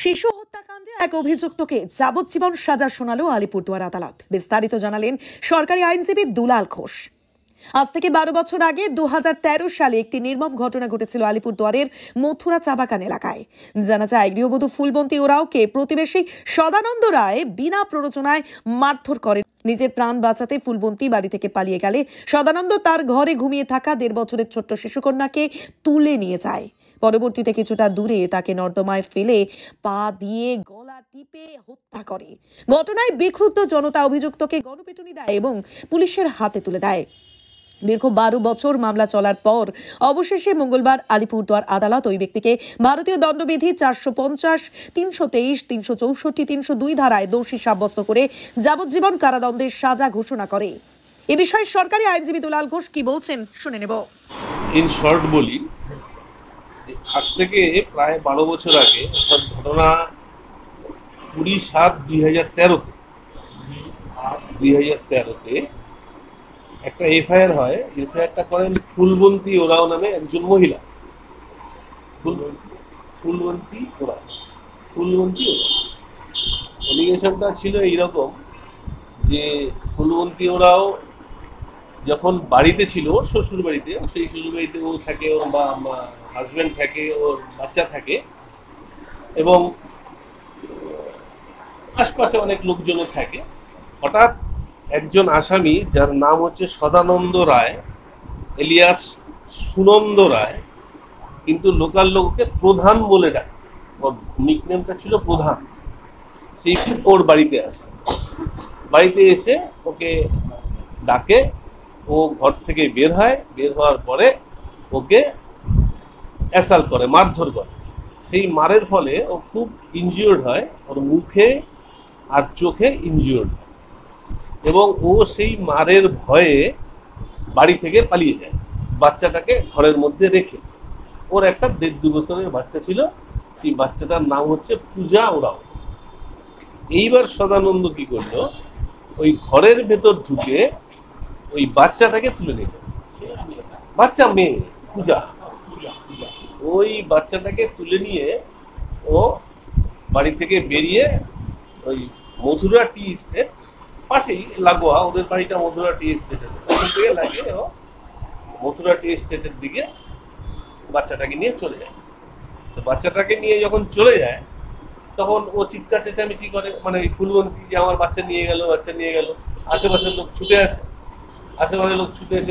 শিশু হত্যাকাণ্ডে এক অভিযুক্তকে যাবজ্জীবন সাজা শোনালো আলিপুরদুয়ার আদালত। বিস্তারিত জানালেন সরকারি আইনজীবী দুলাল ঘোষ। আজ থেকে 12 বছর আগে 2013 সালে একটি নির্মম ঘটনা ঘটেছিল আলিপুরদুয়ারের মথুরা চা বাগান এলাকায়। জানা যায়, গৃহবধূ ফুলবন্তী ওরাওকে প্রতিবেশী সদানন্দ রায় বিনা প্ররোচনায় মারধর করেন। নিজের প্রাণ বাঁচাতে ফুলবন্তী বাড়ি থেকে পালিয়ে গেলে সদানন্দ তার ঘরে ঘুমিয়ে থাকা 1.5 বছরের ছোট্ট শিশুকন্যাকে তুলে নিয়ে যায়। পরবর্তীতে কিছুটা দূরে তাকে নর্দমায় ফেলে পা দিয়ে গলা টিপে হত্যা করে। ঘটনায় বিক্ষুব্ধ জনতা অভিযুক্তকে গণপিটুনি দেয় এবং পুলিশের হাতে তুলে দেয়। দীর্ঘ 12 বছর মামলা চলার পর অবশেষে মঙ্গলবার আলিপুরদুয়ার আদালত ওই ব্যক্তিকে ভারতীয় দণ্ডবিধি 450, 323, 364, 302 ধারায় দোষী সাব্যস্ত করে যাবজ্জীবন কারাদণ্ডের সাজা ঘোষণা করে। এ বিষয়ে সরকারি আইনজীবী দুলাল ঘোষ কি বলছেন শুনে নেব। ইন শর্ট বলি, আজ থেকে প্রায় 12 বছর আগে, অর্থাৎ ঘটনা 20/7/2013-তে একটা এফআইআর হয়। এফআইআরটা করেন ফুলবন্তী ওরাও নামে একজন মহিলা। ফুলবন্তী ওরাও এলিগেশনটা ছিল এইরকম যে ফুলবন্তী ওরাও যখন বাড়িতে ছিল, ওর শ্বশুর বাড়িতে, সেই শ্বশুর বাড়িতে ও থাকে, ওর হাজব্যান্ড থাকে, ওর বাচ্চা থাকে এবং আশপাশে অনেক লোকজনও থাকে। হঠাৎ একজন আসামি, যার নাম হচ্ছে সদানন্দ রায় এলিয়াস সুনন্দ রায়, কিন্তু লোকাল লোককে প্রধান বলে ডাকে, ওর নিকনেমটা ছিল প্রধান, সেই ওর বাড়িতে আসে। বাড়িতে এসে ওকে ডাকে, ও ঘর থেকে বের হয়। বের হওয়ার পরে ওকে অ্যাসাল্ট করে, মারধর করে। সেই মারের ফলে ও খুব ইনজিওর্ড হয়, ওর মুখে আর চোখে ইনজিওর্ড হয় এবং ও সেই মারের ভয়ে বাড়ি থেকে পালিয়ে যায়, বাচ্চাটাকে ঘরের মধ্যে রেখে। ওর একটা 1.5-2 বছরের বাচ্চা ছিল, সেই বাচ্চাটার নাম হচ্ছে পূজা ওরাও। এইবার সদানন্দ কি করলো, ওই ঘরের ভেতর ঢুকে ওই বাচ্চাটাকে তুলে নিল। বাচ্চা মেয়ে পূজা, ওই বাচ্চাটাকে তুলে নিয়ে ও বাড়ি থেকে বেরিয়ে ওই মথুরা টি এস্টেট পাশেই লাগোয়া, ওদের বাড়িটা মথুরা টি এস্টেটের থেকে লাগে, ও মথুরা টি এস্টেটের দিকে বাচ্চাটাকে নিয়ে চলে যায়। তো বাচ্চাটাকে নিয়ে যখন চলে যায় তখন ও চিৎকার চেঁচামেচি করে, মানে ফুলবন্তী যে আমার বাচ্চা নিয়ে গেল। আশেপাশের লোক ছুটে আসে,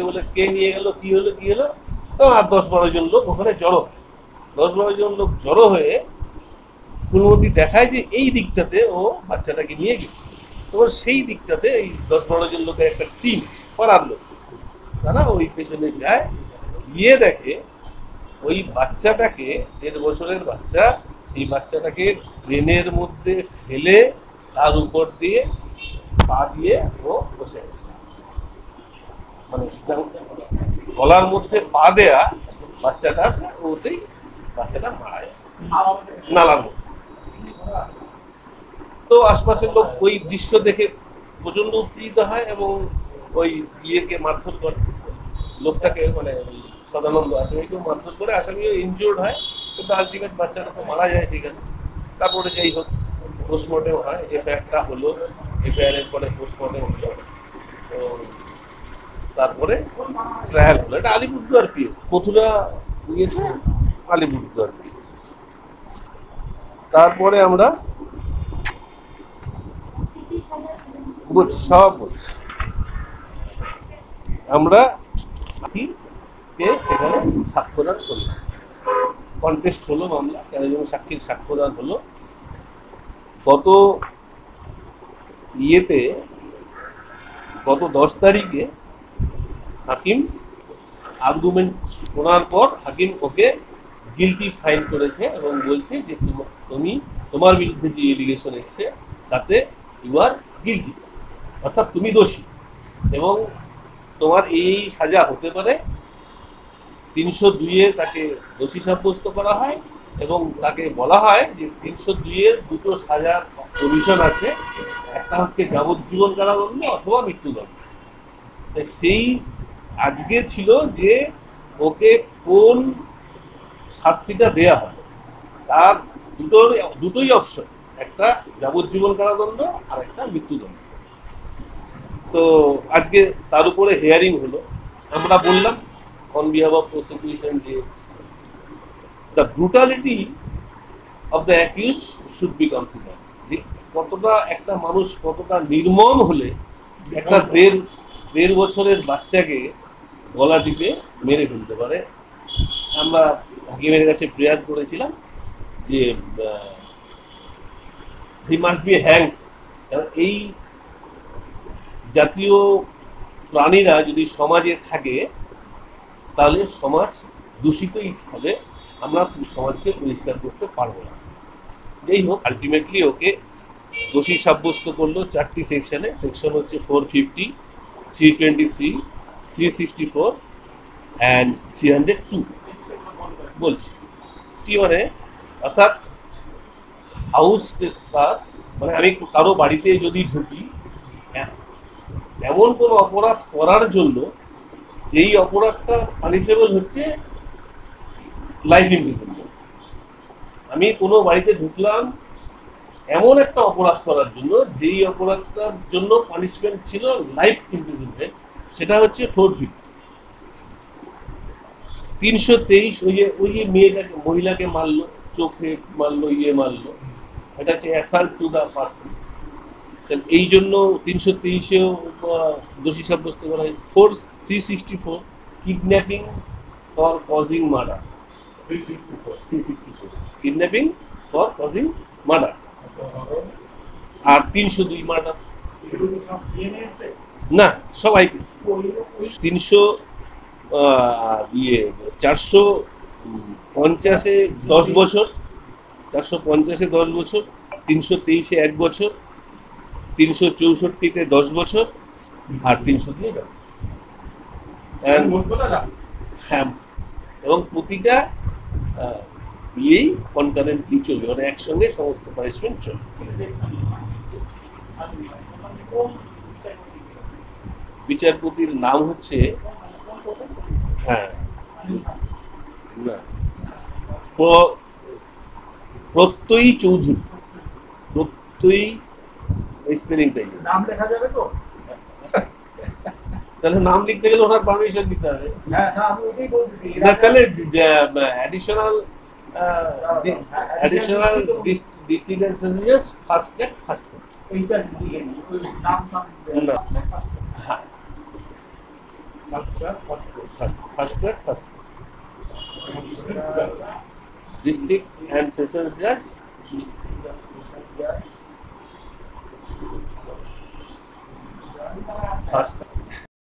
বলে কে নিয়ে গেল, কি হলো। তো আর 10-12 জন লোক ওখানে জড়ো হয়। 10-12 জন লোক জড়ো হয়ে ফুলবন্তী দেখায় যে এই দিকটাতে ও বাচ্চাটাকে নিয়ে গেছে। তখন সেই দিকটাতে এই 10-12 জন লোকের একটা টিম, পাড়ার লোক, তারা ওই পেছনে যায়, গিয়ে দেখে ওই বাচ্চাটাকে, 1.5 বছরের বাচ্চা, সেই বাচ্চাটাকে ট্রেনের মধ্যে ফেলে তার উপর দিয়ে পা দিয়ে ও বসে আছে। মানে গলার মধ্যে পা দেয়া বাচ্চাটা, ওতেই বাচ্চাটা মারা যায় নালার মধ্যে। তো আশপাশের লোক ওই দৃশ্য দেখে প্রচন্ড উত্তেজিত হয় এবং ওই ইয়েকে মারধর করে, লোকটাকে, মানে সদানন্দ আসামিকেও মারধর করে। আসামিও ইনজিওর্ড হয়, কিন্তু আলটিমেট বাচ্চাটা তো মারা যায় সেখানে। তারপরে যাই হোক, পোস্টমর্টেম হয়, এফআইআরটা হলো, এফআইআরের পরে পোস্টমর্টেম হলো, তো তারপরে ট্রায়াল হলো। এটা আলিপুরদুয়ার পিএস, মথুরা নিয়েছে আলিপুরদুয়ার পিএস। তারপরে আমরা আমরা সেখানে সাক্ষ্যদান করলাম, কন্টেস্ট হলো মামলা, 13 জন সাক্ষীর সাক্ষ্যদান হলো। গত 10 তারিখে হাকিম আর্গুমেন্ট শোনার পর হাকিম ওকে গিলটি ফাইন করেছে এবং বলছে যে তোমার বিরুদ্ধে যে এলিগেশন এসছে তাতে ইউ আর গিলটি, অর্থাৎ তুমি দোষী এবং তোমার এই সাজা হতে পারে। 302-এ তাকে দোষী সাব্যস্ত করা হয় এবং তাকে বলা হয় যে 302-এর 2টো সাজার প্রভিশন আছে, একটা হচ্ছে যাবজ্জীবন কারাদণ্ড অথবা মৃত্যুদণ্ড। সেই আজকে ছিল যে ওকে কোন শাস্তিটা দেয়া হয়, তার দুটোই অপশন, একটা যাবজ্জীবন কারাদণ্ড আর একটা মৃত্যুদণ্ড। তো আজকে তার উপরে হিয়ারিং হলো। আমরা বললাম অন বিহাফ অফ প্রসিকিউশন যে the brutality of the accused should be consider, যে কতটা একটা মানুষ কতটা নির্মম হলে একটা দেড় বছরের বাচ্চাকে গলা টিপে মেরে ফেলতে পারে। আমরা হাকিমের কাছে প্রেয়ার করেছিলাম যে হি মাস্ট বি হ্যাংড। এই জাতীয় প্রাণীরা যদি সমাজে থাকে তাহলে সমাজ দূষিতই হবে, আমরা সমাজকে পরিষ্কার করতে পারবো না। যাই হোক, আলটিমেটলি ওকে দোষী সাব্যস্ত করলো 4টি সেকশনে। সেকশন হচ্ছে 450, 323, 364 অ্যান্ড 302 বলছি। কি মানে, অর্থাৎ হাউস ট্রেসপাস, মানে আমি কারো বাড়িতে যদি ঢুকি এমন কোনো অপরাধ করার জন্য যেই অপরাধটা পানিশেবল হচ্ছে লাইফ ইমপ্রিজনমেন্ট। আমি কোনো বাড়িতে ঢুকলাম এমন একটা অপরাধ করার জন্য যেই অপরাধটার জন্য পানিশমেন্ট ছিল লাইফ ইমপ্রিজনমেন্ট, সেটা হচ্ছে 450। 323 ওই যে মহিলাকে মারলো, চোখে মারলো, মারলো, এটা হচ্ছে অ্যাসাল্ট টু দ্য পার্সন। এই জন্য 323-এও দোষী সাব্যস্ত করা হয়। 364 kidnapping for causing murder, 364 kidnapping for causing murder, আর 302 মার্ডার। না, সব আইপিসি। 450-এ 10 বছর, 450-এ 10 বছর, 323-এ 1 বছর, 364-তে 10 বছর, আর 302-এ 10 বছর। হ্যাঁ, এবং প্রতিটা বিয়েই কনকারেন্টলি চলবে, মানে একসঙ্গে সমস্ত পানিশমেন্ট চলবে। বিচারপতির নাম হচ্ছে প্রত্যয়ী চৌধুরী। প্রত্যয়ী স্পেলিংটাই নাম লেখা যাবে তো? তাহলে নাম লিখতে গেলে ওনার পারমিশন দিতে হবে। তাহলে additional district and sessions first district and sessions judge, first